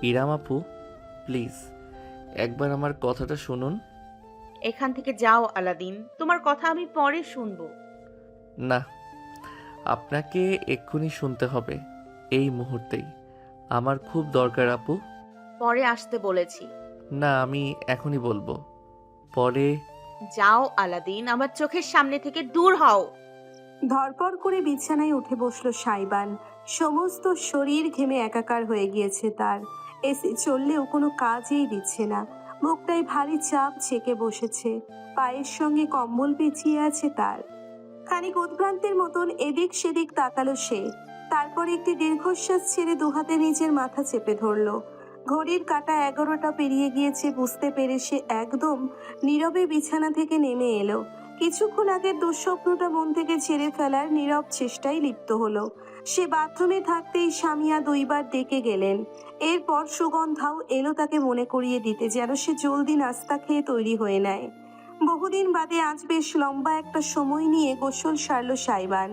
ইরাম আপু, প্লিজ একবার আমার কথাটা শুনুন। এখান থেকে যাও আলাদিন, তোমার কথা আমি পরে শুনবো। না, আপনাকে এক্ষুনি শুনতে হবে, এই মুহূর্তেই। আমার খুব দরকার আপু। পরে আসতে বলেছি। না, আমি এখনই বলবো। পরে? যাও আলাদিন, আমার চোখের সামনে থেকে দূর হও। ধরপড় করে বিছানায় উঠে বসলো সাইবান। সমস্ত শরীর ঘেমে একাকার হয়ে গিয়েছে তার। এসি চললেও কোনো কাজই দিচ্ছে না। মুখটায় ভারী চাপ ছেকে বসেছে। পায়ের সঙ্গে কম্বল পেঁচিয়ে আছে তার। খানিক উদ্ভ্রান্তের মতন এদিক সেদিক তাকালো সে। তারপর একটি দীর্ঘশ্বাস ছেড়ে দুহাতে নিজের মাথা চেপে ধরলো। ঘড়ির কাঁটা 11টা পেরিয়ে গিয়েছে বুঝতে পেরে সে একদম নীরবে বিছানা থেকে নেমে এলো। কিছুক্ষণ আগের দুঃস্বপ্নটা মন থেকে ঝেড়ে ফেলার নীরব চেষ্টায় লিপ্ত হলো। সে বাথরুমে থাকতেই স্বামীয়া 2বার ডেকে গেলেন। এরপর সুগন্ধাও এলো তাকে মনে করিয়ে দিতে, যেন সে জলদি নাস্তা খেয়ে তৈরি হয়ে নেয়। বহুদিন বাদে আজ বেশ লম্বা একটা সময় নিয়ে গোসল সারল সাইবান।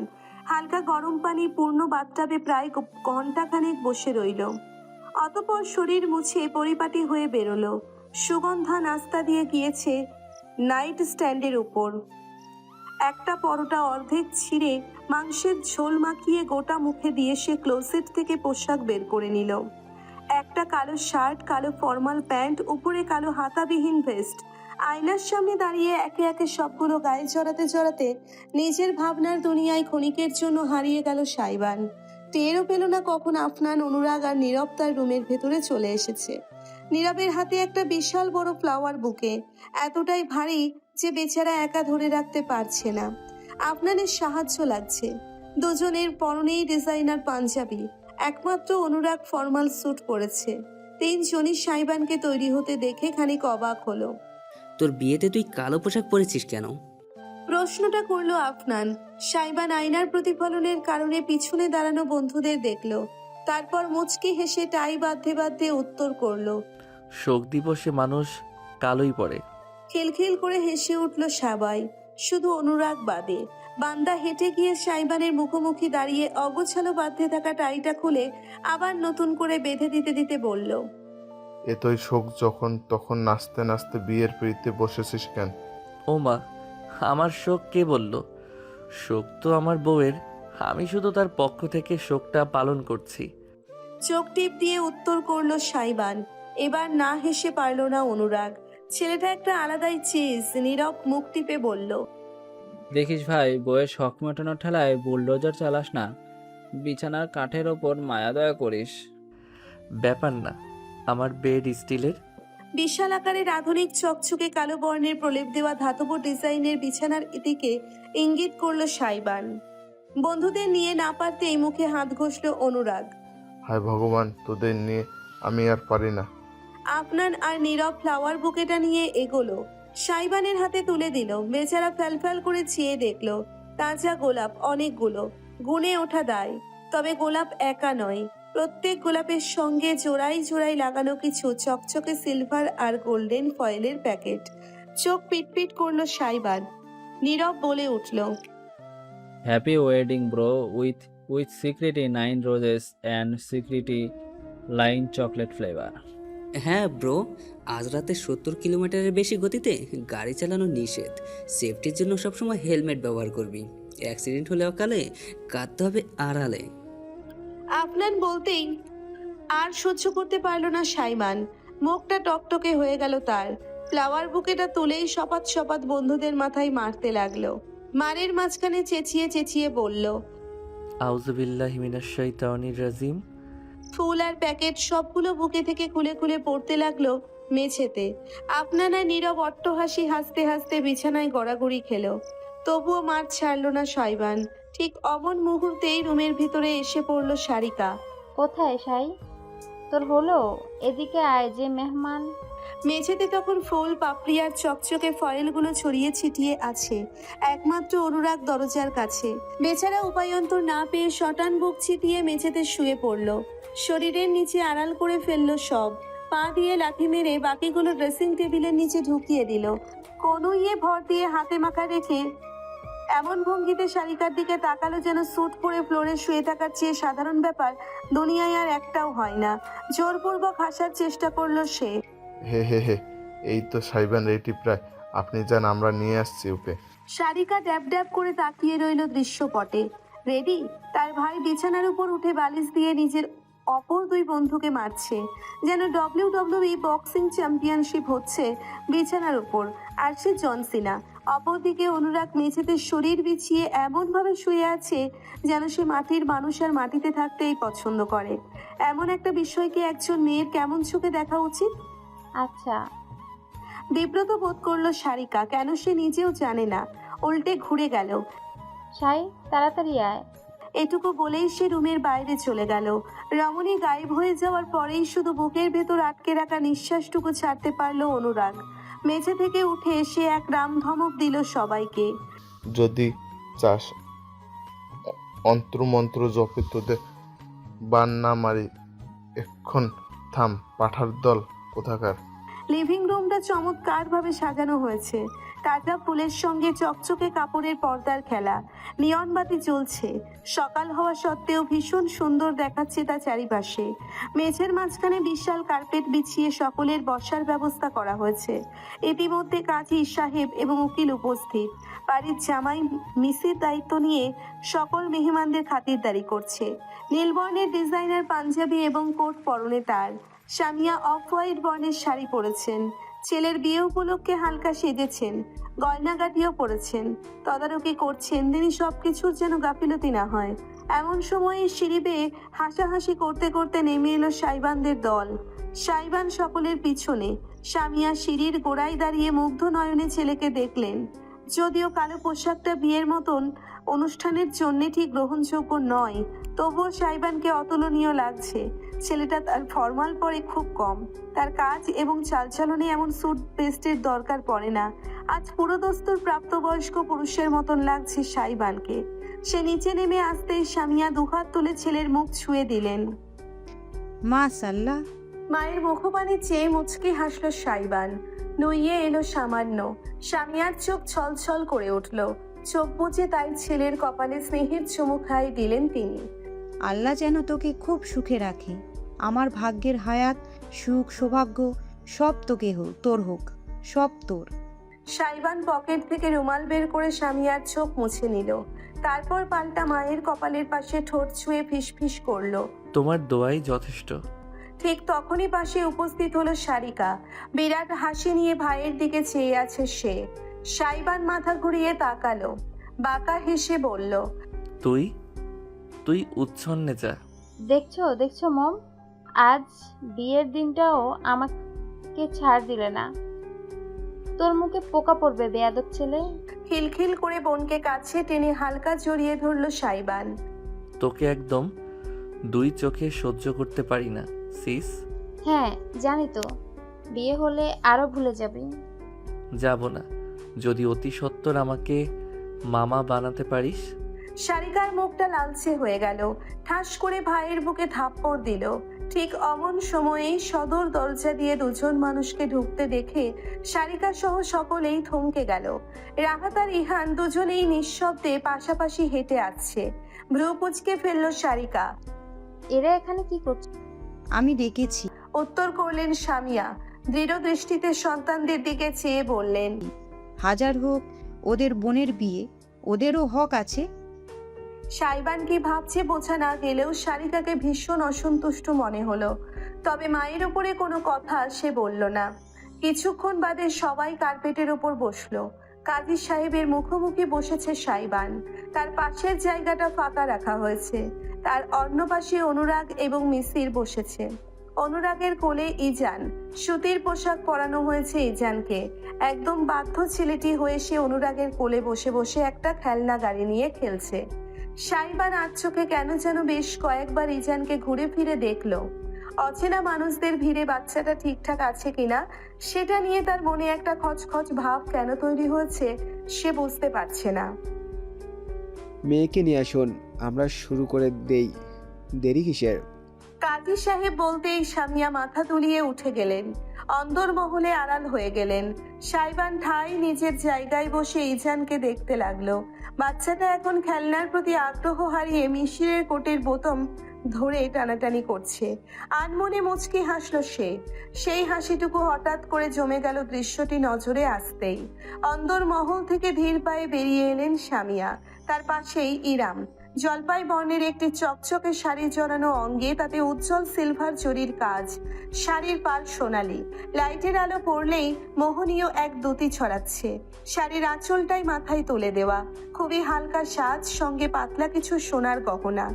হালকা গরম পানি পূর্ণ বাথটাবে প্রায় ঘন্টাখানেক বসে রইল। অতঃপর শরীর মুছে পরিপাটি হয়ে বেরোলো। সুগন্ধা নাস্তা দিয়ে গিয়েছে নাইট স্ট্যান্ডের উপর। একটা পরোটা অর্ধেক ছিঁড়ে মাংসের ঝোল মাখিয়ে গোটা মুখে দিয়ে সে ক্লোজেট থেকে পোশাক বের করে নিল। একটা কালো শার্ট, কালো ফর্মাল প্যান্ট, উপরে কালো হাতাবিহীন ভেস্ট। আয়নার সামনে দাঁড়িয়ে একে একে সবগুলো গায়ে জড়াতে জড়াতে নিজের ভাবনার দুনিয়ায় ক্ষণিকের জন্য হারিয়ে গেল সাইবান। টেরও পেল না কখন আফনান, অনুরাগ আর নীরব তার রুমের ভেতরে চলে এসেছে। নীরবের হাতে একটা বিশাল বড় ফ্লাওয়ার বুকে, এতটাই ভারী যে বেচারা একা ধরে রাখতে পারছে না। আফনানের সাহায্য লাগছে। দুজনের পরনেই ডিজাইনার পাঞ্জাবি। একমাত্র অনুরাগ ফর্মাল স্যুট পরেছে। তিনজনই সাইবানকে তৈরি হতে দেখে খানিক অবাক হলো। তোর বিয়েতে তুই কালো পোশাক পরেছিস কেন? প্রশ্নটা করলো আফনান। সাইবান আয়নার প্রতিফলনের কারণে পিছনে দাঁড়ানো বন্ধুদের দেখলো। তারপর মুচকি হেসে টাই বাঁধতে বাঁধতে উত্তর করলো। শোক দিবসে মানুষ কালোই পড়ে। খিলখিল করে হেসে উঠল সবাই, শুধু অনুরাগ বাদে। বান্দা হেঁটে গিয়ে সাইবানের মুখোমুখি দাঁড়িয়ে অগোছালো বাঁধতে থাকা টাইটা খুলে আবার নতুন করে বেঁধে দিতে দিতে বলল। এতই শোক যখন তখন নাচতে নাচতে বিয়ের পিড়িতে বসেছিস কেন? ও মা, আমার শোক কে বলল? শোক তো আমার বউয়ের। আমি শুধু তার পক্ষ থেকে শোকটা পালন করছি। চোখ টিপ দিয়ে উত্তর করলো সাইবান। এবার না হেসে পারল না অনুরাগ। ছেলেটা একটা আলাদাই চিজ। নীরব মুখ টিপে বলল। দেখিস ভাই, বইয়ের শখ মেটানোর ঠেলায় বুলডোজার চালাস না। বিছানার কাঠের ওপর মায়া দয়া করিস। ব্যাপার না, আমার বেড স্টিলের। বিশাল আকারের আধুনিক চকচকে কালো বর্ণের প্রলেপ দেওয়া ধাতব ডিজাইনের বিছানার দিকে ইঙ্গিত করলো সাইবান। বন্ধুদের নিয়ে না পারতেই মুখে হাত ঘষল অনুরাগ। হায় ভগবান, তোদের নিয়ে আমি আর পারি না। আফনান আর নীরব ফ্লাওয়ার বুকেটা নিয়ে এগোলো। সাইবানের হাতে তুলে দিল। বেচারা ফ্যালফ্যাল করে চেয়ে দেখলো। তাজা গোলাপ অনেকগুলো, গুনে ওঠা দায়। তবে গোলাপ একা নয়, প্রত্যেক গোলাপের সঙ্গে জোড়াই জোড়াই লাগানো কিছু চকচকে সিলভার আর গোল্ডেন ফয়েলের প্যাকেট। চোখ পিটপিট করলো সাইবান। নীরব বলে উঠল। Happy wedding bro, with sixty 9 roses and sixty nine chocolate flavour. হ্যাঁ ব্রো, আজ রাতে 70 কিলোমিটারের বেশি গতিতে গাড়ি চালানো নিষেধ। সেফটির জন্য সবসময় হেলমেট ব্যবহার করবি। অ্যাক্সিডেন্ট হলে অকালে কাঁদতে হবে আড়ালে। আফনান বলতেই আর সহ্য করতে পারল না সাইমান। মুখটা টকটকে হয়ে গেল তার। ফ্লাওয়ার বুকেটা তুলেই সপাত সপাত বন্ধুদের মাথায় মারতে লাগলো। মারের মাঝখানে চেঁচিয়ে চেঁচিয়ে বলল। আউযুবিল্লাহি মিনাশ শাইতানির রাজিম। ফুল আর প্যাকেট সবগুলো বুকে থেকে খুলে খুলে পড়তে লাগলো মেঝেতে। আপনারা নীরব অট্টহাসি হাসতে হাসতে বিছানায় গড়াগড়ি খেলো। তবুও মার ছাড়ল না সাইবান। ঠিক অমন মুহূর্তেই রুমের ভিতরে এসে পড়ল সারিকা। কোথায় সাই? তোর হলো? এদিকে আয়, যে মেহমান। মেঝেতে তখন ফুল, পাপড়ি আর চকচকে ফয়েলগুলো ছড়িয়ে ছিটিয়ে আছে। একমাত্র অনুরাগ দরজার কাছে। বেচারা উপায়ন্তর না পেয়ে শটান বুক ছিটিয়ে মেঝেতে শুয়ে পড়ল। শরীরের নিচে আড়াল করে ফেললো সব। পা দিয়ে লাথি মেরে বাকিগুলো ড্রেসিং টেবিলের নিচে ঢুকিয়ে দিল। কনুইয়ে ভর দিয়ে হাতে মাখা রেখে এমন ভঙ্গিতে শারিকার দিকে তাকালো যেন স্যুট পরে ফ্লোরে শুয়ে থাকার চেয়ে সাধারণ ব্যাপার দুনিয়ায় আর একটাও হয় না। জোরপূর্বক হাসার চেষ্টা করলো সে। হে হে হে, এই তো সাইবান রেডি প্রায়। আপনি যান, আমরা নিয়ে আসছি ওকে। শারিকা ড্যাব ড্যাব করে তাকিয়ে রইল দৃশ্যপটে। রেডি? তার ভাই বিছানার উপর উঠে বালিশ দিয়ে নিজের অপর দুই বন্ধুকে মারছে, যেন WWE বক্সিং চ্যাম্পিয়নশিপ হচ্ছে বিছানার উপর, আর সে জন সিনা। অপরদিকে অনুরাগ মেঝেতে শরীর বিছিয়ে এমনভাবে শুয়ে আছে যেন সে মাটির মানুষ আর মাটিতে থাকতেই পছন্দ করে। এমন একটা বিষয়কে একজন মেয়ের কেমন চোখে দেখা উচিত? আচ্ছা, বিব্রত বোধ করলো শারিকা, কেন সে নিজেও জানে না। উল্টে ঘুরে গেল। সাই তাড়াতাড়ি আয়। এটুকু বলেই সে রুমের বাইরে চলে গেল। রমণী গায়েব হয়ে যাওয়ার পরেই শুধু বুকের ভেতর আটকে রাখা নিঃশ্বাসটুকু ছাড়তে পারল অনুরাগ। মেঝে থেকে উঠে সে এক রাম ধমক দিল সবাইকে। যদি চাস অন্ত্রমন্ত্র জপে তোদের বান না মারি, এক্ষণ থাম পাঠার দল কোথাকার। লিভিং রুমটা চমৎকারভাবে সাজানো হয়েছে। তাজা ফুলের সঙ্গে চকচকে কাপড়ের পর্দার খেলা, নিয়ন বাতি জ্বলছে। সকাল হওয়া সত্ত্বেও ভীষণ সুন্দর দেখাচ্ছে তা চারিপাশে। মেঝের মাঝখানে বিশাল কার্পেট বিছিয়ে সকলের বসার ব্যবস্থা করা হয়েছে। ইতিমধ্যে কাজী সাহেব এবং উকিল উপস্থিত। বাড়ির জামাই মিসের দায়িত্ব নিয়ে সকল মেহমানদের খাতিরদারি করছে। নীলবর্ণের ডিজাইনার পাঞ্জাবি এবং কোট পরনে তার। সামিয়া অফ হোয়াইট বর্ণের শাড়ি পরেছেন। ছেলের বিয়ে উপলক্ষে হালকা সেজেছেন, গয়নাগাটিও পরেছেন। তদারকি করছেন তিনি সবকিছুর যেন গাফিলতি না হয়। এমন সময়ে সিঁড়ি বেয়ে হাসাহাসি করতে করতে নেমে এলো সাইবানদের দল। সাইবান সকলের পিছনে। সামিয়া সিঁড়ির গোড়ায় দাঁড়িয়ে মুগ্ধ নয়নে ছেলেকে দেখলেন। যদিও কালো পোশাকটা বিয়ের মতন অনুষ্ঠানের জন্য ঠিক গ্রহণযোগ্য নয়, তবুও সাইবানকে অতুলনীয় লাগছে। ছেলেটা তার ফর্মাল পরে খুব কম। তার কাজ এবং চালচলনে এমন স্যুট পেস্টের দরকার পড়ে না। আজ পুরোদস্তুর প্রাপ্তবয়স্ক পুরুষের মতন লাগছে সাইবানকে। সে নিচে নেমে আসতেই সামিয়া দুহাত তুলে ছেলের মুখ ছুঁয়ে দিলেন। মাশাআল্লাহ। মায়ের মুখপানে চেয়ে মুচকি হাসল সাইবান। নুইয়ে এলো সামান্য। সামিয়ার চোখ ছলছল করে উঠল। চোখ বুজে তাই ছেলের কপালে স্নেহের চুমু খাইয়ে দিলেন তিনি। আল্লাহ যেন তোকে খুব সুখে রাখে। আমার ভাগ্যের হায়াত, সুখ, সৌভাগ্য সব তোর হোক, সব তোর। সাইবান পকেট থেকে রুমাল বের করে সামিয়ার চোখ মুছে নিল। তারপর পাল্টা মায়ের কপালের পাশে ঠোঁট ছুঁয়ে ফিসফিস করলো, তোমার দোয়াই যথেষ্ট। ঠিক তখনই পাশে উপস্থিত হলো সারিকা। বিরাট হাসি নিয়ে ভাইয়ের দিকে চেয়ে আছে সে। সাইবান মাথা ঘুরিয়ে তাকালো, বাঁকা হেসে বলল, তুই উচ্ছন্নে যা। দেখছো মম, আজ বিয়ের দিনটাও আমাকে ছাড় দিলে না। তোর মুখে পোকা পড়বে বেয়াদব ছেলে। খিলখিল করে বোনকে কাছে টেনে হালকা জড়িয়ে ধরল সাইবান। তোকে একদম দুই চোখে সহ্য করতে পারি না সিস। হ্যাঁ জানি তো, বিয়ে হলে আরো ভুলে যাবি। যাব না, যদি অতি সত্বর আমাকে মামা বানাতে পারিস। সারিকার মুখটা লালচে হয়ে গেল। ঠাস করে ভাইয়ের বুকে থাপ্পড় দিল। ঠিক অমন সময়েই সদর দরজা দিয়ে দুজন মানুষকে ঢুকতে দেখে সারিকা সহ সকলেই থমকে গেল। রাহাত আর ইহান দুজনেই নিঃশব্দে পাশাপাশি হেঁটে আসছে। ভ্রু কুঁচকে ফেলল সারিকা। এরা এখানে কি করছে? আমি ডেকেছি। উত্তর করলেন সামিয়া। দৃঢ় দৃষ্টিতে সন্তানদের দিকে চেয়ে বললেন, হাজার হোক ওদের বোনের বিয়ে, ওদেরও হক আছে। সাইবান কি ভাবছে বোঝা না গেলেও সারিকাকে ভীষণ অসন্তুষ্ট মনে হলো। তবে মায়ের উপরে কোনো কথা সে বলল না। কিছুক্ষণ বাদে সবাই কার্পেটের ওপর বসলো। কাজী সাহেবের মুখোমুখি বসেছে সাইবান। তার পাশের জায়গাটা ফাঁকা রাখা হয়েছে। তার অন্য পাশে অনুরাগ এবং মিসির বসেছে। অনুরাগের কোলে ইজান। সুতির পোশাক পরানো হয়েছে ইজানকে। একদম বাধ্য ছেলেটি হয়ে সে অনুরাগের কোলে বসে বসে একটা খেলনা গাড়ি নিয়ে খেলছে। সাইবান আজ চোখে কেন যেন বেশ কয়েকবার ইজানকে ঘুরে ফিরে দেখলো। অচেনা মানুষদের ভিড়ে বাচ্চাটা ঠিকঠাক আছে কিনা সেটা নিয়ে তার মনে একটা খচখচ ভাব কেন তৈরি হয়েছে সে বুঝতে পারছে না। মেয়েকে নিয়ে আসুন, আমরা শুরু করে দেই, দেরি কিসের? কাজী সাহেব বলতেই সামিয়া মাথা তুলিয়ে উঠে গেলেন। অন্দরমহলে আড়াল হয়ে গেলেন। সাইবান ঠাই নিজের জায়গায় বসে ইজানকে দেখতে লাগলো। বাচ্চাটা এখন খেলনার প্রতি আগ্রহ হারিয়ে মিশিরের কোটের বোতাম ধরে টানাটানি করছে। আনমনে মুচকি হাসলো সে। সেই হাসিটুকু হঠাৎ করে জমে গেল দৃশ্যটি নজরে আসতেই। অন্দরমহল থেকে ধীর পায়ে বেরিয়ে এলেন সামিয়া, তার পাশেই ইরাম। জলপাই বর্ণের একটি চকচকে শাড়ি জড়ানো অঙ্গে, তাতে উজ্জ্বল সিলভার জরির কাজ, শাড়ির পাল সোনালি, লাইটের আলো পড়লেই মোহনীয় এক দ্যুতি ছড়াচ্ছে। শাড়ির আঁচলটাই মাথায় তুলে দেওয়া, খুবই হালকা সাজ, সঙ্গে পাতলা কিছু সোনার গহনা।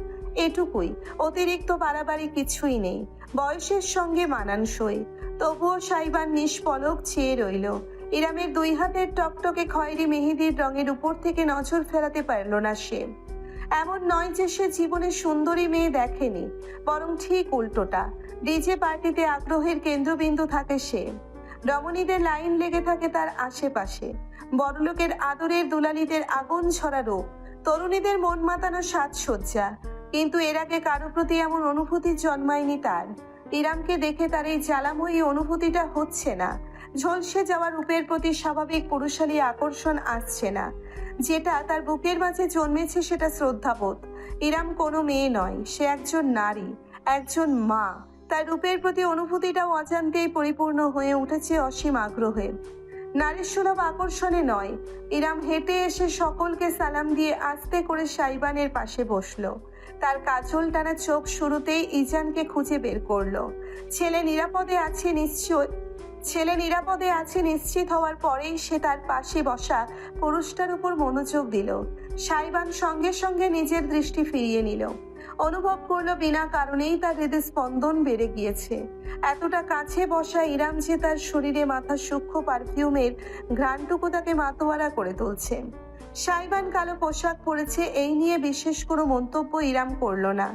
এটুকুই, অতিরিক্ত বাড়াবাড়ি কিছুই নেই, বয়সের সঙ্গে মানানসই। তবুও সাইবান নিষ্পলক চেয়ে রইল। ইরামের দুই হাতের টকটকে খয়েরি মেহেদির রঙের উপর থেকে নজর ফেরাতে পারল না সে। এমন নয় যে সে জীবনে সুন্দরী মেয়ে দেখেনি, বরং ঠিক উল্টোটা। ডিজে পার্টিতে আগ্রহের কেন্দ্রবিন্দু থাকে সে। রমণীদের লাইন লেগে থাকে তার আশেপাশে। বড়লোকের আদরের দুলালিদের আগুন ছড়া রূপ, তরুণীদের মন মাতানো সাজসজ্জা। কিন্তু এর আগে কারো প্রতি এমন অনুভূতি জন্মায়নি তার। ইরামকে দেখে তার এই জ্বালাময়ী অনুভূতিটা হচ্ছে না। ঝলসে যাওয়া রূপের প্রতি স্বাভাবিক পুরুষালী আকর্ষণ আসছে না। যেটা তার বুকের মাঝে জন্মেছে সেটা শ্রদ্ধাবোধ। ইরাম কোনো মেয়ে নয়, সে একজন নারী, একজন মা। তার রূপের প্রতি অনুভূতিটাও অজান্তেই পরিপূর্ণ হয়ে উঠেছে অসীম আগ্রহে, নারীর সুলভ আকর্ষণে নয়। ইরাম হেঁটে এসে সকলকে সালাম দিয়ে আস্তে করে সাইবানের পাশে বসলো। তার কাজল টানা চোখ শুরুতেই ইজানকে খুঁজে বের করলো। ছেলে নিরাপদে আছে নিশ্চিত হওয়ার পরেই সে তার পাশে বসা পুরুষটার উপর মনোযোগ দিল। সাইবান সঙ্গে সঙ্গে নিজের দৃষ্টি ফিরিয়ে নিল। অনুভব করলো বিনা কারণেই তার হৃদস্পন্দন বেড়ে গিয়েছে। এতটা কাছে বসা ইরাম যে তার শরীরে মাথা সূক্ষ্ম পারফিউমের ঘ্রাণটুকু তাকে মাতোয়ারা করে তুলছে। সাইবান কালো পোশাক পরেছে, এই নিয়ে বিশেষ কোনো মন্তব্য ইরাম করলো না।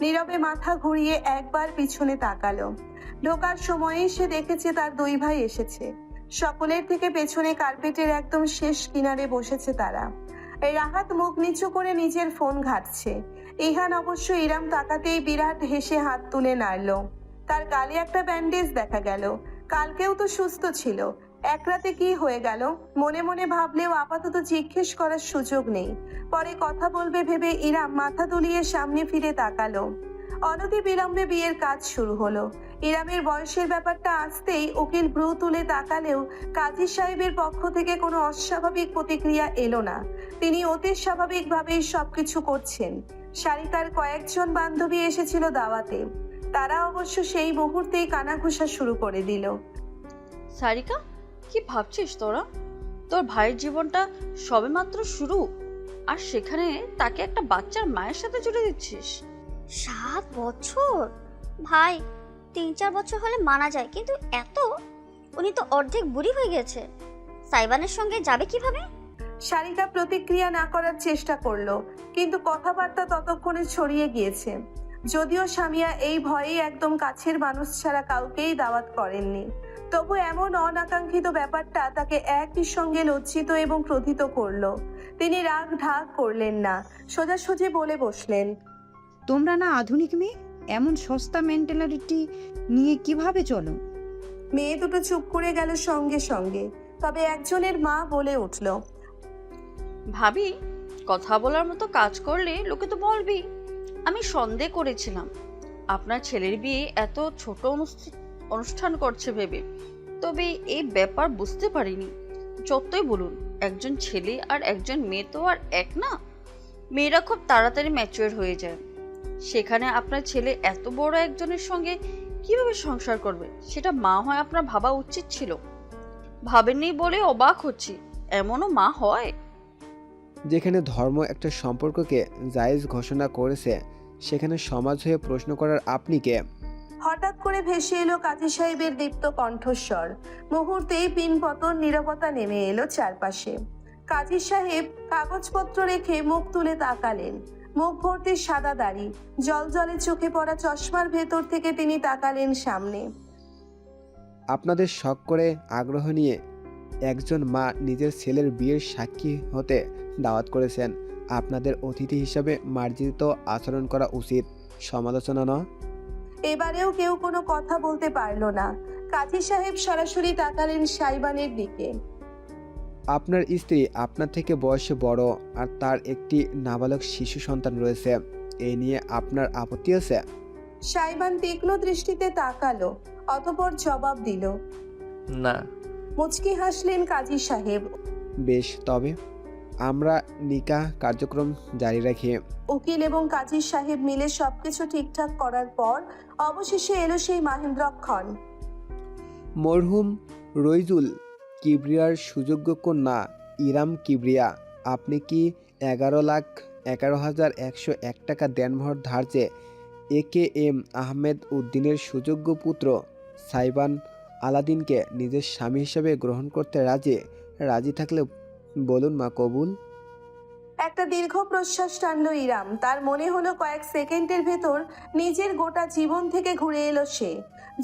নীরবে মাথা ঘুরিয়ে একবার পিছনে তাকালো। ঢোকার সময়েই সে দেখেছে তার দুই ভাই এসেছে। সকলের থেকে পেছনে কার্পেটের একদম শেষ কিনারে বসেছে তারা। রাহাত মুখ নিচু করে নিজের ফোন ঘাঁটছে। ইহান অবশ্য ইরাম তাকাতেই বিরাট হেসে হাত তুলে নাড়ল। তার গালে একটা ব্যান্ডেজ দেখা গেল। কালকেও তো সুস্থ ছিল, এক রাতে কি হয়ে গেল মনে মনে ভাবলেও আপাতত জিজ্ঞেস করার সুযোগ নেই। পরে কথা বলবে ভেবে ইরাম মাথা তুলিয়ে সামনে ফিরে তাকালো। অনতি বিলম্বে বিয়ের কাজ শুরু হলো। ইরামের বয়সের ব্যাপারটা আসতেই উকিল ভ্রু তুলে তাকালেও কাজী সাহেবের পক্ষ থেকে কোনো অস্বাভাবিক প্রতিক্রিয়া এলো না। তিনি অতি স্বাভাবিকভাবেই সবকিছু করছেন। সারিকার কয়েকজন বান্ধবী এসেছিল দাওয়াতে, তারা অবশ্য সেই মুহূর্তেই কানাঘুষা শুরু করে দিল। সারিকা, কি ভাবছিস তোরা? তোর ভাইয়ের জীবনটা সবেমাত্র শুরু, আর সেখানে তাকে একটা বাচ্চার মায়ের সাথে জুড়ে দিচ্ছিস। 7 বছর? ভাই 3-4 বছর হলে মানা যায়, কিন্তু এত? উনি তো অর্ধেক বুড়ি হয়ে গেছে। সাইবানের সঙ্গে যাবে কিভাবে? সারিকা প্রতিক্রিয়া না করার চেষ্টা করলো, কিন্তু কথাবার্তা ততক্ষণে ছড়িয়ে গিয়েছে। যদিও সামিয়া এই ভয়েই একদম কাছের মানুষ ছাড়া কাউকেই দাওয়াত করেননি, তবু এমন অনাকাঙ্ক্ষিত ব্যাপারটা তাকে একই সঙ্গে লজ্জিত এবং ক্রোধিত করলো। তিনি রাগ ঢাক করলেন না, সোজাসুজি বলে বসলেন, তোমরা না আধুনিক মেয়ে, এমন সস্তা মেন্টালিটি নিয়ে কিভাবে চলো? মেয়ে দুটো চুপ করে গেল সঙ্গে সঙ্গে। তবে একজনের মা বলে উঠল, ভাবি, কথা বলার মতো কাজ করলে লোকে তো বলবি। আমি সন্দেহ করেছিলাম আপনার ছেলের বিয়ে এত ছোট অনুষ্ঠান করছে ভেবে, তবে এই ব্যাপার বুঝতে পারিনি। যতই বলুন, একজন ছেলে আর একজন মেয়ে তো আর এক না। মেয়েরা খুব তাড়াতাড়ি ম্যাচিওর হয়ে যায়। সেখানে আপনার ছেলে এত বড় একজনের সঙ্গে কিভাবে সংসার করবে, সেটা মা হয় আপনার ভাবা উচিত ছিল। ভাবেননি বলে অবাক হচ্ছি, এমনও মা হয়। যেখানে ধর্ম একটা সম্পর্ককে জায়েজ ঘোষণা করেছে, সেখানে সমাজ হয়ে প্রশ্ন করার আপনি কে? হঠাৎ করে ভেসে এলো কাজী সাহেবের দীপ্ত কণ্ঠস্বর। মুহূর্তেই পিনপতন নীরবতা নেমে এলো চারপাশে। কাজী সাহেব কাগজপত্র রেখে মুখ তুলে তাকালেন। মুখ ভর্তি সাদা দাড়ি, জলজলে চোখে পড়া চশমার ভেতর থেকে তিনি তাকালেন সামনে। আপনাদের শখ করে আগ্রহ নিয়ে একজন মা নিজের ছেলের বিয়ের সাক্ষী হতে দাওয়াত করেছেন। আপনাদের অতিথি হিসাবে মার্জিত আচরণ করা উচিত, সমালোচনা নয়। এবারেও কেউ কোনো কথা বলতে পারল না। কাজী সাহেব সরাসরি তাকালেন সাইবানের দিকে। আপনার স্ত্রী আপনার থেকে বয়সে বড় আর তার একটি নাবালক শিশু সন্তান রয়েছে, এই নিয়ে আপনার আপত্তি আছে? সাইবান তীক্ষ্ণ দৃষ্টিতে তাকালো, অতঃপর জবাব দিল। না। মুচকি হাসলেন কাজী সাহেব। বেশ, তবে আমরা নিকাহ কার্যক্রম জারি রাখি। উকিল এবং কাজী সাহেব মিলে সবকিছু ঠিকঠাক করার পর অবশেষে এলো সেই মাহেন্দ্রক্ষণ। মরহুম রইজুল কিবরিয়ার সুযোগ্য কন্যা ইরাম কিবরিয়া, আপনি কি 11,11,101 টাকা দেনমোহর ধার্যে AKM আহমেদ উদ্দিনের সুযোগ্য পুত্র সাইবান আলাদিনকে নিজের স্বামী হিসেবে গ্রহণ করতে রাজি থাকলে বলুন মা, কবুল? একটা দীর্ঘ প্রশ্বাস টানলো ইরাম। তার মনে হলো কয়েক সেকেন্ডের ভেতর নিজের গোটা জীবন থেকে ঘুরে এলো সে।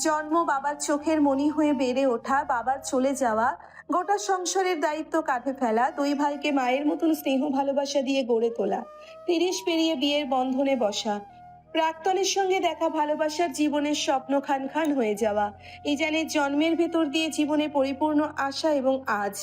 জন্ম, বাবার চোখের মণি হয়ে বেড়ে ওঠা, বাবার চলে যাওয়া, গোটা সংসারের দায়িত্ব কাঁধে ফেলা, দুই ভাইকে মায়ের মতন স্নেহ ভালোবাসা দিয়ে গড়ে তোলা, 30 পেরিয়ে বিয়ের বন্ধনে বসা, প্রাক্তনের সঙ্গে দেখা ভালোবাসার জীবনের স্বপ্ন খান খান হয়ে যাওয়া, ইজানের জন্মের ভেতর দিয়ে জীবনে পরিপূর্ণ আশা, এবং আজ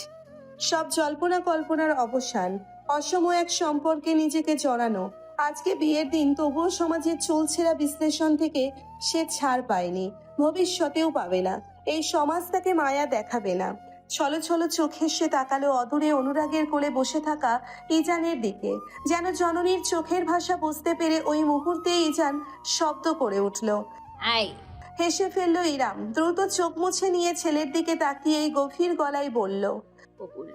সব জল্পনা কল্পনার অবসান, অসম এক সম্পর্কে নিজেকে জড়ানো। আজকে বিয়ের দিন, তবুও সমাজের চলছেরা বিশ্লেষণ থেকে সে ছাড় পায়নি, ভবিষ্যতেও পাবে না। এই সমাজ তাকে মায়া দেখাবে না। ছলো ছলো চোখে সে তাকালো অদূরে অনুরাগের কোলে বসে থাকা ইজানের দিকে। যেন জননীর চোখের ভাষা বুঝতে পেরে ওই মুহূর্তে ইজান শব্দ করে উঠল। হেসে ফেললো ইরাম। দ্রুত চোখ মুছে নিয়ে ছেলের দিকে তাকিয়ে এই গভীর গলায় বলল, কবুল।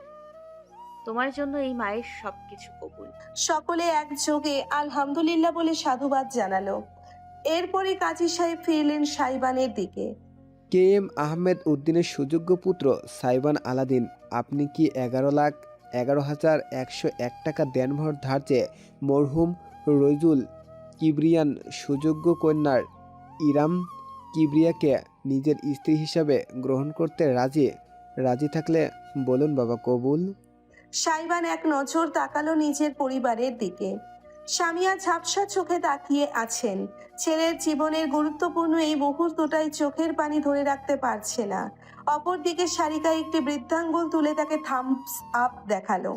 তোমার জন্য এই মায়ের সবকিছু কবুল। সকলে একযোগে আলহামদুলিল্লাহ বলে সাধুবাদ জানালো। এরপরে কাজী সাহেব ফিরলেন সাইবানের দিকে। KM আহমেদ উদ্দিনের সুযোগ্য পুত্র সাইবান আলাদিন, আপনি কি 11,11,101 টাকা দেনমোহর ধার্যে মরহুম রইজুল কিবরিয়ান সুযোগ্য কন্যার ইরাম কিবরিয়াকে নিজের স্ত্রী হিসাবে গ্রহণ করতে রাজি থাকলে বলুন বাবা, কবুল? সাইবান এক নজর তাকালো নিজের পরিবারের দিকে। স্বামীয়া ঝাপসা চোখে তাকিয়ে আছেন। ছেলের জীবনের গুরুত্বপূর্ণ এই মুহূর্তটাই চোখের পানি ধরে রাখতে পারছে না। অপরদিকে সারিকা একটি বৃদ্ধাঙ্গুল তুলে তাকে থামস আপ দেখালো।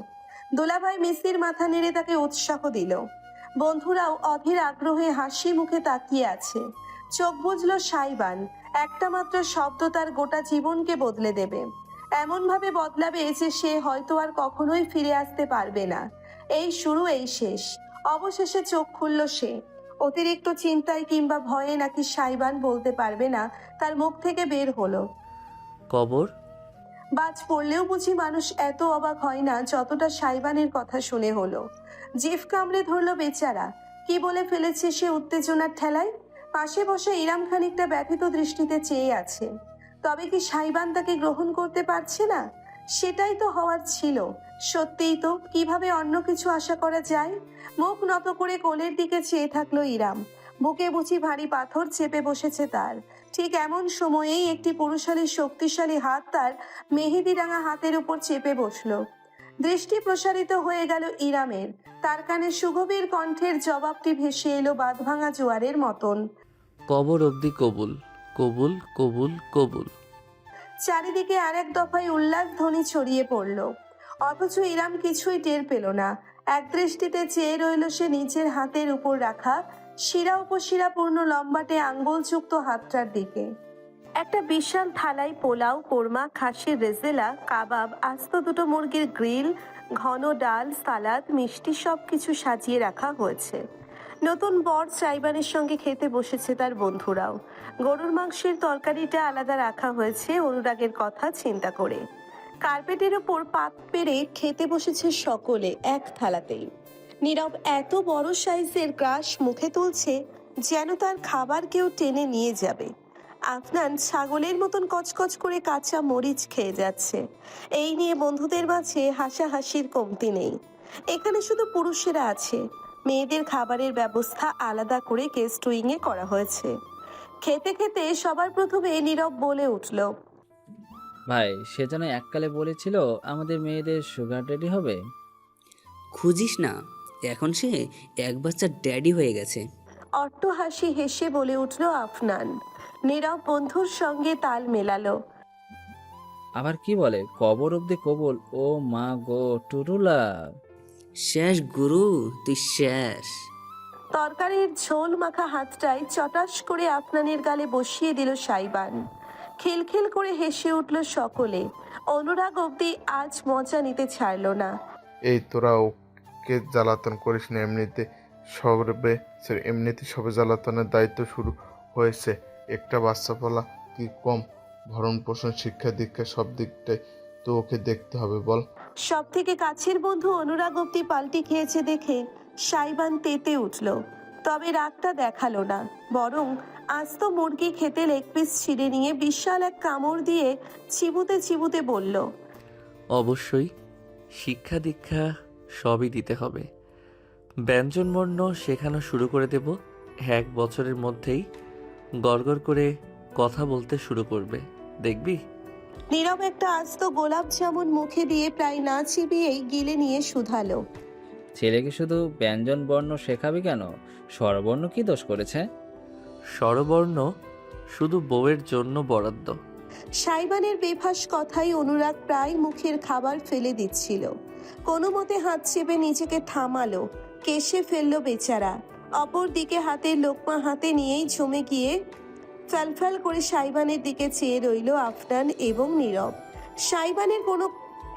দোলাভাই মিসির মাথা নেড়ে তাকে উৎসাহ দিল। বন্ধুরাও অধীর আগ্রহে হাসি মুখে তাকিয়ে আছে। চোখ বুঝলো সাইবান। একটা মাত্র শব্দ তার গোটা জীবনকে বদলে দেবে, এমনভাবে বদলাবে যে সে হয়তো আর কখনোই ফিরে আসতে পারবে না। এই শুরু, এই শেষ। অবশেষে চোখ খুলল সে। অতিরিক্ত চিন্তায় কিংবা ভয়ে নাকি সাইবান বলতে পারবে না, তার মুখ থেকে বের হলো, কবর। বাজ পড়লেও বুঝি মানুষ এত অবাক হয় না যতটা সাইবানের কথা শুনে হলো। জিভ কামড়ে ধরলো বেচারা। কি বলে ফেলেছে সে উত্তেজনার ঠেলায়। পাশে বসে ইরাম খানিকটা ব্যথিত দৃষ্টিতে চেয়ে আছে। তবে কি সাইবান তাকে গ্রহণ করতে পারছে না? সেটাই তো হওয়ার ছিল। সত্যিই তো, কিভাবে অন্য কিছু আশা করা যায়? মুখ নত করে কোলের দিকে চেয়ে থাকলো ইরাম। বুকে বুঝি ভারী পাথর চেপে বসেছে তার। ঠিক এমন সময়েই একটি পুরুষালী শক্তিশালী হাত তার মেহেদি রাঙা হাতের উপর চেপে বসলো। দৃষ্টি প্রসারিত হয়ে গেল ইরামের। তার কানে সুগভীর কণ্ঠের জবাবটি ভেসে এলো বাঁধভাঙা জোয়ারের মতন, কবর অবধি কবুল, কবুল, কবুল, কবুল। চারিদিকে আরেক দফায় উল্লাস ধ্বনি ছড়িয়ে পড়ল। অথচ ইরাম কিছুই টের পেল না। এক দৃষ্টিতে চেয়ে রইল সে নিজের হাতের উপর রাখা শিরা উপশিরা পূর্ণ লম্বাটে আঙ্গুলযুক্ত হাতটার দিকে। একটা বিশাল থালায় পোলাও, কোরমা, খাসির রেজেলা, কাবাব, আস্ত দুটো মুরগির গ্রিল, ঘন ডাল, সালাদ, মিষ্টি সবকিছু সাজিয়ে রাখা হয়েছে। নতুন বর সাইবানের সঙ্গে খেতে বসেছে তার বন্ধুরাও। গরুর মাংসের তরকারিটা আলাদা রাখা হয়েছে অনুরাগের কথা চিন্তা করে। কার্পেটের ওপর পাত পেরে খেতে বসেছে সকলে এক থালাতেই। নীরব এত বড় সাইজের গ্রাস মুখে তুলছে যেন তার খাবার কেউ টেনে নিয়ে যাবে। আফনান ছাগলের মতন কচকচ করে কাঁচা মরিচ খেয়ে যাচ্ছে। এই নিয়ে বন্ধুদের মাঝে হাসাহাসির কমতি নেই। এখানে শুধু পুরুষেরা আছে। মেয়েদের খাবারের ব্যবস্থা আলাদা করে গেস্ট উইংয়ে করা হয়েছে। খেতে খেতে সবার প্রথমে নীরব বলে উঠল, ভাই, সে যেন এককালে বলেছিল আমাদের মেয়েদের সুগার ড্যাডি হবে। খুঁজিস না, এখন সে এক বাচ্চার ড্যাডি হয়ে গেছে। অট্ট হাসি হেসে বলে উঠল আফনান। নীরব বন্ধুর সঙ্গে তাল মেলালো। আবার কি বলে, কবর অব্দি কবুল। ও মা গো টুরুলা। শেষ গুরু, তুই শেষ। তরকারির ঝোল মাখা হাতটাই চটাস করে আফনানের গালে বসিয়ে দিল সাইবান। খিলখিল করে হেসে উঠল সকলে। অনুরাগ অব্দি আজ মজা নিতে ছাড়ল না। এই তোরা ওকে জ্বালাতন করিস না, এমনিতে সবে জ্বালাতনের দায়িত্ব শুরু হয়েছে। একটা বাচ্চা পালা কি কম? ভরণ পোষণ, শিক্ষা দীক্ষা সব দিকটাই তো ওকে দেখতে হবে বল। সব থেকে কাছের বন্ধু অনুরাগ অব্দি পাল্টি খেয়েছে দেখে সাইবান তেতে উঠল। তবে রাগটা দেখালো না, বরং আস্ত মুরগি খেতে লেগ পিস ছিঁড়ে নিয়ে বিশাল এক কামড় দিয়ে চিবুতে চিবুতে বলল, অবশ্যই শিক্ষা দীক্ষা সবই দিতে হবে। ব্যঞ্জনবর্ণ শেখানো শুরু করে দেব। 1 বছরের মধ্যেই গড়গড় করে কথা বলতে শুরু করবে, দেখবি। নীরব একটা আস্ত গোলাপ জামুন মুখে দিয়ে প্রায় না চিবিয়েই গিলে নিয়ে শুধালো, ছেলেকে শুধু ব্যঞ্জন বর্ণ শেখাবি কেন? স্বরবর্ণ কি দোষ করেছে? স্বরবর্ণ শুধু বউয়ের জন্য বরাদ্দ। সাইবানের বেফাস কথাই অনুরাগ প্রায় মুখের খাবার ফেলে দিচ্ছিল। কোনো মতে হাত চেপে নিজেকে থামালো, কেশে ফেললো বেচারা। অপর দিকে হাতের লোকমা হাতে নিয়েই জমে গিয়ে ফ্যালফ্যাল করে সাইবানের দিকে চেয়ে রইল আফনান এবং নীরব। সাইবানের কোনো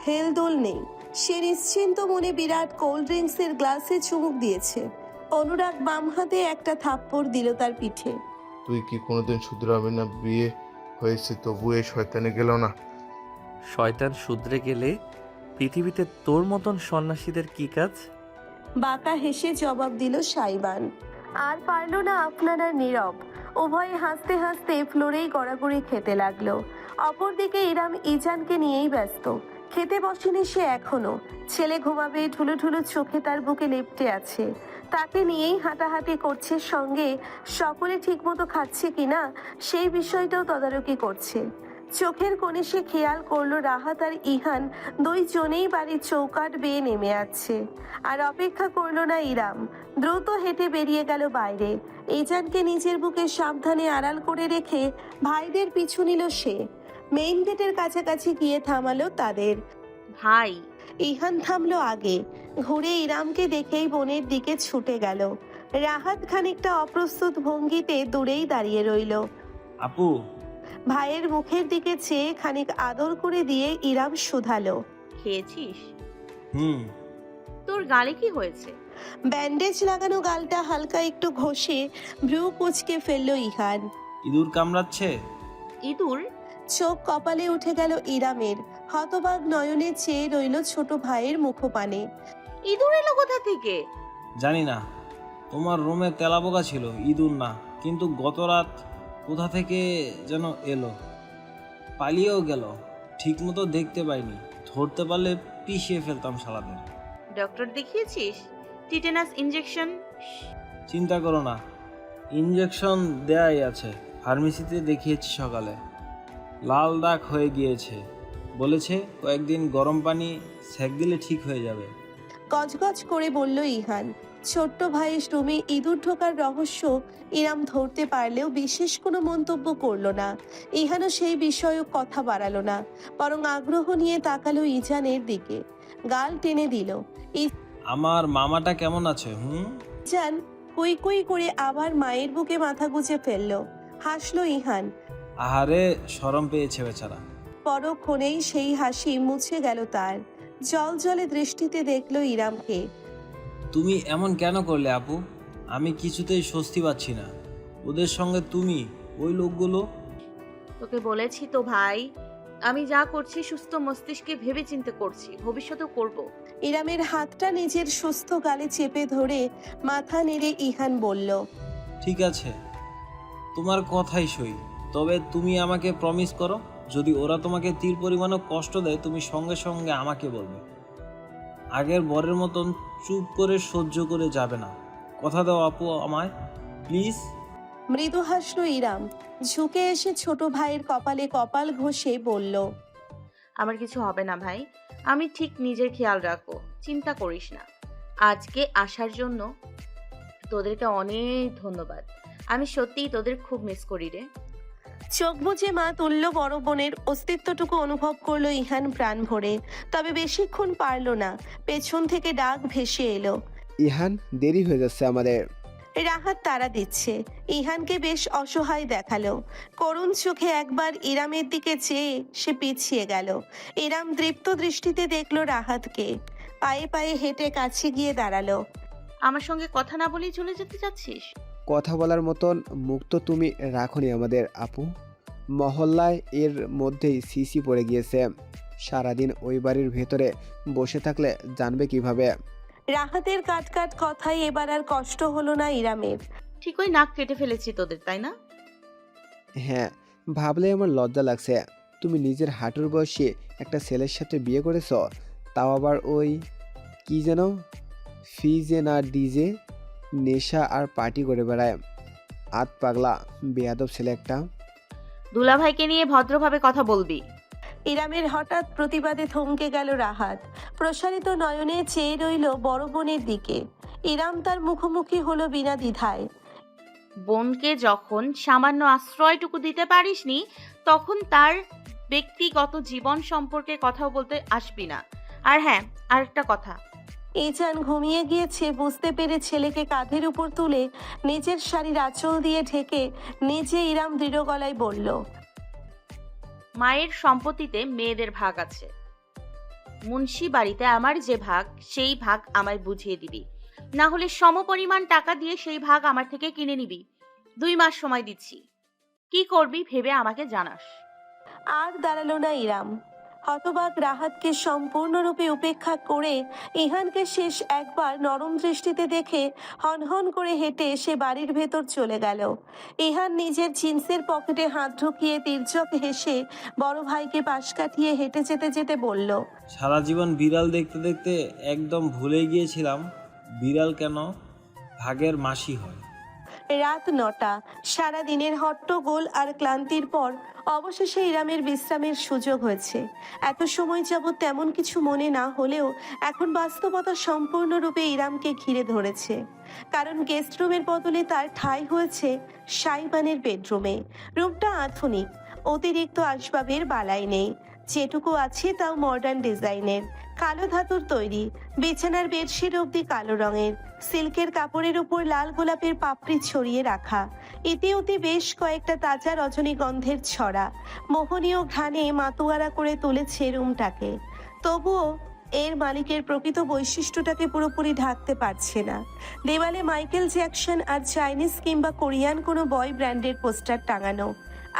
হেলদোল নেই, সে নিশ্চিন্ত মনে বিরাট কোল্ড ড্রিঙ্কসের গ্লাসে চুমুক দিয়েছে। অনুরাগ বাম হাতে একটা থাপ্পড় দিল তার পিঠে। তুই কি কোনোদিন শুধরাবি না? বিয়ে হয়েছে তবু এই শয়তানি গেল না। শয়তান শুধরে গেলে পৃথিবীতে তোর মতন সন্ন্যাসীদের কি কাজ? বাঁকা হেসে জবাব দিল সাইবান। আর পারল না আপনার আর নীরব, উভয়ে হাসতে হাসতে ফ্লোরেই গড়াগড়ি খেতে লাগলো। অপরদিকে ইরাম ইজানকে নিয়েই ব্যস্ত। খেতে বসেনি সে এখনো। ছেলে ঘুমাবে, ঠুলো ঠুলো চোখে তার বুকে লেপ্টে আছে। তাকে নিয়েই হাঁটাহাঁটি করছে, সঙ্গে সকলে ঠিকমতো খাচ্ছে কিনা সেই বিষয়টাও তদারকি করছে। চোখের কোণে সে খেয়াল করলো রাহাত আর ইহান দুইজনেই বাড়ির চৌকাঠ বেয়ে নেমে আসছে। আর অপেক্ষা করলো না ইরাম, দ্রুত হেঁটে বেরিয়ে গেল বাইরে। ইজানকে নিজের বুকে সাবধানে আড়াল করে রেখে ভাইদের পিছু নিল সে। মেইন গেটের কাছাকাছি গিয়ে থামালো তাদের। ভাই, ইহান থামলো আগে, ঘুরে ইরামকে দেখেই বোনের দিকে ছুটে গেল। রাহাত খানিকটা অপ্রস্তুত ভঙ্গিতে দূরেই দাঁড়িয়ে রইল। আপু, ভাইয়ের মুখের দিকে চেয়ে খানিক আদর করে দিয়ে ইরাম শুধালো, খেয়েছিস? হুম। তোর গালে কি হয়েছে? ব্যান্ডেজ লাগানো গালটা হালকা একটু ঘষে ভ্রু কুঁচকে ফেললো ইহান। ইঁদুর কামড়াচ্ছে? ইঁদুর? চোখ কপালে উঠে গেল ইরামের। হতবাক নয়নে চেয়ে রইল ছোট ভাইয়ের মুখপানে। ইঁদুর এলো কোথা থেকে? জানি না, তোমার রুমে তেলাপোকা ছিল, ইঁদুর না। কিন্তু গত রাত কোথা থেকে যেন এলো, পালিয়েও গেল। ঠিকমতো দেখতে পাইনি, ধরতে পারলে পিষিয়ে ফেলতাম শালাদের। ডক্টর দেখিয়েছিস? Tetanus injection? চিন্তা করো না, ইনজেকশন দেয়াই আছে। ফার্মেসিতে দেখিয়েছি সকালে, লাল দাগ হয়ে গিয়েছে। বলেছে কয়েকদিন গরম পানি সেঁক দিলে ঠিক হয়ে যাবে। গজগজ করে বলল ইহান। ছোট্ট ভাইয়ের রুমে ইঁদুর ঢোকার রহস্য ইরাম ধরতে পারলেও বিশেষ কোনো মন্তব্য করলো না। ইহানও সেই বিষয়ে কথা বাড়ালো না, বরং আগ্রহ নিয়ে তাকালো ইজানের দিকে। গাল টেনে দিল। আমার মামাটা কেমন আছে? ইজান কুই কুই করে আবার মায়ের বুকে মাথা গুজে ফেললো। হাসলো ইহান। আহারে, শরম পেয়েছে বেচারা। পরক্ষণেই সেই হাসি মুছে গেল তার। জল জলে দৃষ্টিতে দেখলো ইরামকে। তুমি এমন কেন করলে আপু? আমি কিছুতেই স্বস্তি পাচ্ছি না। ওদের সঙ্গে তুমি, ওই লোকগুলো। তোকে বলেছি তো ভাই, আমি যা করছি সুস্থ মস্তিষ্কে ভেবে চিন্তে করছি, ভবিষ্যতেও করব। ইরামের হাতটা নিজের সুস্থ গালে চেপে ধরে মাথা নেড়ে ইহান বলল, ঠিক আছে, তোমার কথাই সই। তবে তুমি আমাকে প্রমিস করো, যদি ওরা তোমাকে তীর পরিমাণও কষ্ট দেয় তুমি সঙ্গে সঙ্গে আমাকে বলবে। আগের বরের মতন চুপ করে সহ্য করে যাবে না। কথা দাও আপু আমায়, প্লিজ। মৃদু হাসলো ইরাম। ঝুঁকে এসে ছোট ভাইয়ের কপালে কপাল ঘষে বলল, আমার কিছু হবে না ভাই, আমি ঠিক নিজের খেয়াল রাখবো, চিন্তা করিস না। আজকে আসার জন্য তোদেরকে অনেক ধন্যবাদ। আমি সত্যিই তোদের খুব মিস করি রে। চোখ বুজে মা তুল্য বড় বোনের অস্তিত্বটুকু অনুভব করলো ইহান প্রাণ ভরে। তবে বেশিক্ষণ পারল না, পেছন থেকে ডাক ভেসে এলো, ইহান দেরি হয়ে যাচ্ছে আমাদের। রাহাত তাড়া দিচ্ছে। ইহানকে বেশ অসহায় দেখালো। করুণ চোখে একবার ইরামের দিকে চেয়ে সে পিছিয়ে গেল। ইরাম দৃপ্ত দৃষ্টিতে দেখলো রাহাতকে। পায়ে পায়ে হেঁটে কাছে গিয়ে দাঁড়ালো। আমার সঙ্গে কথা না বলেই চলে যেতে চাচ্ছিস? কথা বলার মতন মুখ তো তুমি রাখনি আমাদের আপু। মহল্লায় এর মধ্যেই সিসি পড়ে গিয়েছে, সারাদিন ওই বাড়ির ভেতরে বসে থাকলে জানবে কিভাবে? রাহাতের কাট কাট কথায় এবার আর কষ্ট হলো না ইরামের। ঠিকই নাক কেটে ফেলেছি তোদের, তাই না? হ্যাঁ, ভাবলে আমার লজ্জা লাগছে। তুমি নিজের হাঁটুর বয়সে একটা ছেলের সাথে বিয়ে করেছ, তাও আবার ওই কি যেন ফিজে না ডিজে, নেশা আর পার্টি করে বেড়ায়। আত পাগলা বেয়াদব ছেলে একটা। দুলাভাইকে নিয়ে ভদ্রভাবে কথা বলবি। ইরামের হঠাৎ প্রতিবাদে থমকে গেল রাহাত। প্রসারিত নয়নে চেয়ে রইল বড় বোনের দিকে। ইরাম তার মুখোমুখি হলো বিনা দ্বিধায়। বোনকে যখন সামান্য আশ্রয়টুকু দিতে পারিসনি, তখন তার ব্যক্তিগত জীবন সম্পর্কে কথা বলতে আসবি না। আর হ্যাঁ, আরেকটা কথা, ইজান ঘুমিয়ে গিয়েছে বুঝতে পেরে ছেলেকে কাঁধের উপর তুলে নিজের শাড়ির আঁচল দিয়ে ঢেকে নিজে ইরাম দৃঢ় গলায় বলল, মায়ের সম্পত্তিতে মেয়েদের ভাগ আছে। মুন্সি বাড়িতে আমার যে ভাগ, সেই ভাগ আমায় বুঝিয়ে দিবি, না হলে সমপরিমাণ টাকা দিয়ে সেই ভাগ আমার থেকে কিনে নিবি। 2 মাস সময় দিচ্ছি, কি করবি ভেবে আমাকে জানাস। আর দাঁড়ালো না ইরাম। হতবাক রাহাতকে সম্পূর্ণরূপে উপেক্ষা করে ইহানকে শেষ একবার নরম দৃষ্টিতে দেখে হনহন করে হেঁটে সে বাড়ির ভেতর চলে গেল। ইহান নিজের জিন্সের পকেটে হাত ঢুকিয়ে তির্যক হেসে বড় ভাইকে পাশ কাটিয়ে হেঁটে যেতে যেতে বলল, সারা জীবন বিড়াল দেখতে দেখতে একদম ভুলে গিয়েছিলাম বিড়াল কেন ভাগের মাসি হয়। রাত 9টা। সারা দিনের হট্টগোল আর ক্লান্তির পর অবশেষে ইরামের বিশ্রামের সুযোগ হয়েছে। এত সময় যাবৎ তেমন কিছু মনে না হলেও এখন বাস্তবতা সম্পূর্ণরূপে ইরামকে ঘিরে ধরেছে। কারণ গেস্ট রুমের বদলে তার ঠাঁই হয়েছে সাইবানের বেডরুমে। রুমটা আধুনিক, অতিরিক্ত আসবাবের বালাই নেই। যেটুকু আছে তাও মডার্ন ডিজাইনের, কালো ধাতুর তৈরি। বিছানার বেডশিট অবধি কালো রঙের, সিল্কের কাপড়ের উপর লাল গোলাপের পাপড়ি ছড়িয়ে রাখা। ইতি উতি বেশ কয়েকটা তাজা রজনীগন্ধের ছড়া মোহনীয় ঘ্রাণে মাতোয়ারা করে তুলেছে রুমটাকে। তবুও এর মালিকের প্রকৃত বৈশিষ্ট্যটাকে পুরোপুরি ঢাকতে পারছে না। দেওয়ালে মাইকেল জ্যাকসন আর চাইনিজ কিংবা কোরিয়ান কোনো বয় ব্র্যান্ডের পোস্টার টাঙানো।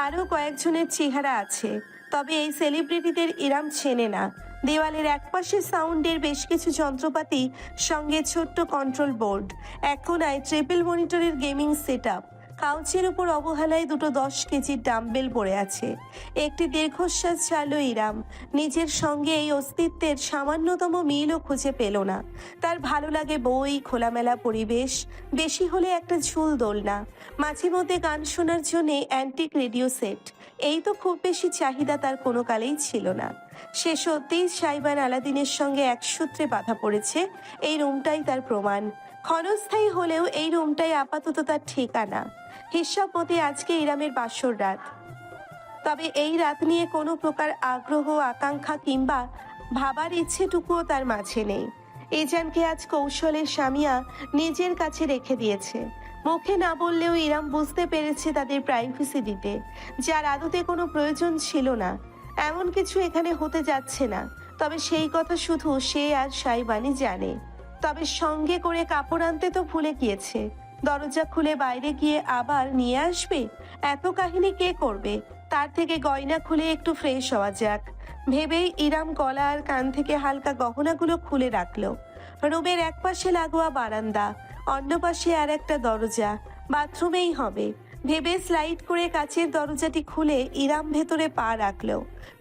আরও কয়েকজনের চেহারা আছে, তবে এই সেলিব্রিটিদের ইরাম চেনে না। দেওয়ালের একপাশে সাউন্ডের বেশ কিছু যন্ত্রপাতি, সঙ্গে ছোট্ট কন্ট্রোল বোর্ড, এক কোনায় ট্রিপল মনিটরের গেমিং সেট আপ। কাউচের উপর অবহেলায় 2 10 কেজির ডাম্বেল পড়ে আছে। একটি দীর্ঘশ্বাস ছাড়ল ইরাম। নিজের সঙ্গে এই অস্তিত্বের সামান্যতম মিলও খুঁজে পেল না। তার ভালো লাগে বই, খোলামেলা পরিবেশ, বেশি হলে একটা ঝুল দোলনা, মাঝে মধ্যে গান শোনার জন্যে অ্যান্টিক রেডিও সেট। এই তো খুব বেশি চাহিদা তার কোনো কালেই ছিল না। সে সত্যিই সাইবান আলাদিনের সঙ্গে এক সূত্রে বাঁধা পড়েছে, এই রুমটাই তার প্রমাণ। ক্ষণস্থায়ী হলেও এই রুমটাই আপাতত তার ঠিকানা। হিসাব মতে আজকে ইরামের বাসর রাত। তবে এই রাত নিয়ে কোনো প্রকার আগ্রহ, আকাঙ্ক্ষা কিংবা ভাবার ইচ্ছেটুকুও তার মাঝে নেই। এজানকে আজ কৌশলের স্বামীয়া নিজের কাছে রেখে দিয়েছে। মুখে না বললেও ইরাম বুঝতে পেরেছে তাদের প্রাইভেসি দিতে, যার আদতে কোনো প্রয়োজন ছিল না। এমন কিছু এখানে হতে যাচ্ছে না, তবে সেই কথা শুধু সে আর সাইবানি জানে। তবে সঙ্গে করে কাপড় আনতে তো ভুলে গিয়েছে। দরজা খুলে বাইরে গিয়ে আবার নিয়ে আসবে, এত কাহিনী কে করবে? তার থেকে গয়না খুলে একটু ফ্রেশ হওয়া যাক ভেবেই ইরাম গলা আর কান থেকে হালকা গহনাগুলো খুলে রাখলো। রুমের এক পাশে লাগোয়া বারান্দা, অন্য পাশে আর একটা দরজা, বাথরুমেই হবে ভেবে স্লাইড করে কাচের দরজাটি খুলে ইরাম ভেতরে পা রাখলো।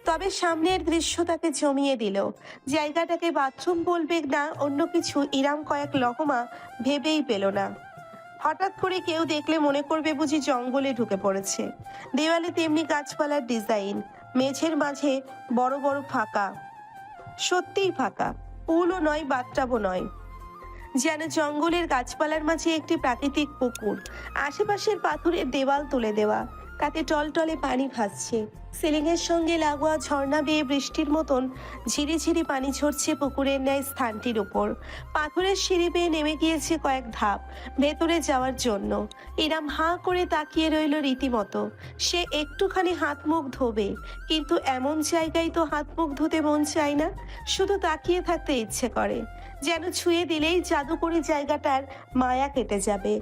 তবে সামনের দৃশ্য তাকে জমিয়ে দিল। জায়গাটাকে বাথরুম বলবে না অন্য কিছু ইরাম কয়েক লহমা ভেবেই পেল না। হঠাৎ করে কেউ দেখলে মনে করবে বুঝি জঙ্গলে ঢুকে পড়েছে। দেওয়ালে তেমনি গাছপালার ডিজাইন, মেঝের মাঝে বড় বড় ফাঁকা, সত্যিই ফাঁকা, পুলও নয় বাথটাবও নয়, যেন জঙ্গলের গাছপালার মাঝে একটি প্রাকৃতিক পুকুর। আশেপাশের পাথরের দেওয়াল তুলে দেওয়া, তাতে টলটলে পানি ভাসছে। সিলিংয়ের সঙ্গে লাগোয়া ঝর্ণা বেয়ে বৃষ্টির মতন ঝিরিঝিরি পানি ঝরছে পুকুরের ন্যায় স্থানটির উপর। পাথরের সিঁড়ি বেয়ে নেমে গিয়েছে কয়েক ধাপ ভেতরে যাওয়ার জন্য। ইরাম হাঁ করে তাকিয়ে রইল রীতিমতো। সে একটুখানি হাত মুখ ধোবে, কিন্তু এমন জায়গায় তো হাত মুখ ধুতে মন চায় না, শুধু তাকিয়ে থাকতে ইচ্ছে করে, যেন ছুঁয়ে দিলেই জাদু করে জায়গাটার মায়া কেটে যাবে।